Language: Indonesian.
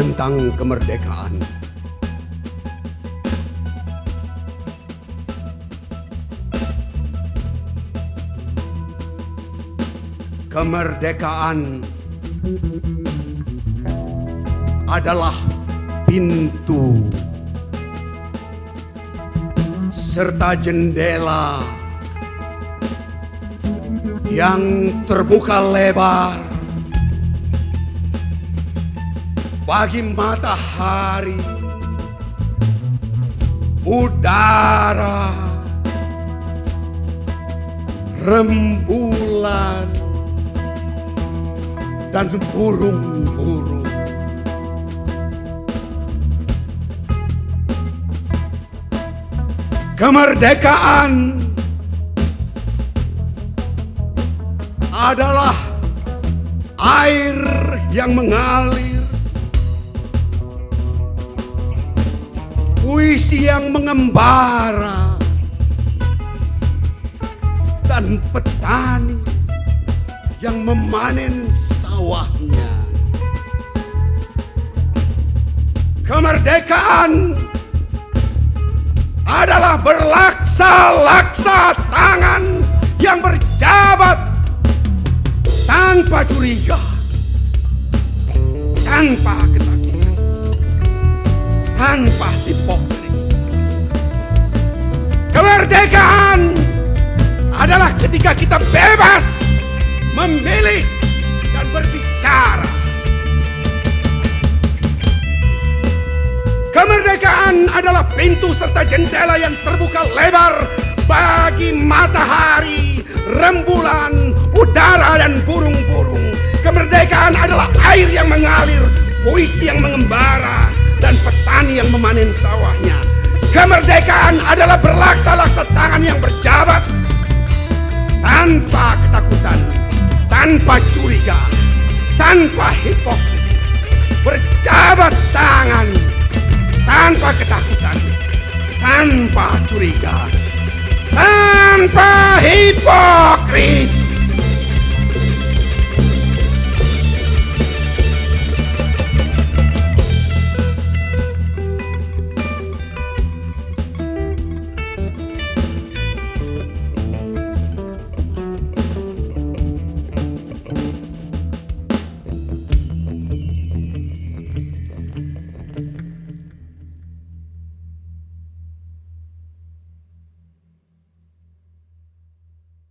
tentang kemerdekaan. Kemerdekaan adalah pintu serta jendela yang terbuka lebar bagi matahari, udara, rembulan, dan burung-burung. Kemerdekaan adalah air yang mengalir, puisi yang mengembara, dan petani yang memanen sawahnya. Kemerdekaan adalah berlaksa-laksa tangan yang berjabat tanpa curiga, tanpa ketakutan, tanpa hipokrit. Kemerdekaan adalah ketika kita bebas memilih dan berbicara. Kemerdekaan adalah pintu serta jendela yang terbuka lebar bagi matahari, rembulan, udara, dan burung-burung. Kemerdekaan adalah air yang mengalir, puisi yang mengembara, dan petani yang memanen sawahnya. Kemerdekaan adalah berlaksa-laksa tangan yang berjabat tanpa ketakutan, tanpa curiga, tanpa hipokrit. Berjabat tangan tanpa ketakutan, tanpa curiga, tanpa hipokrit.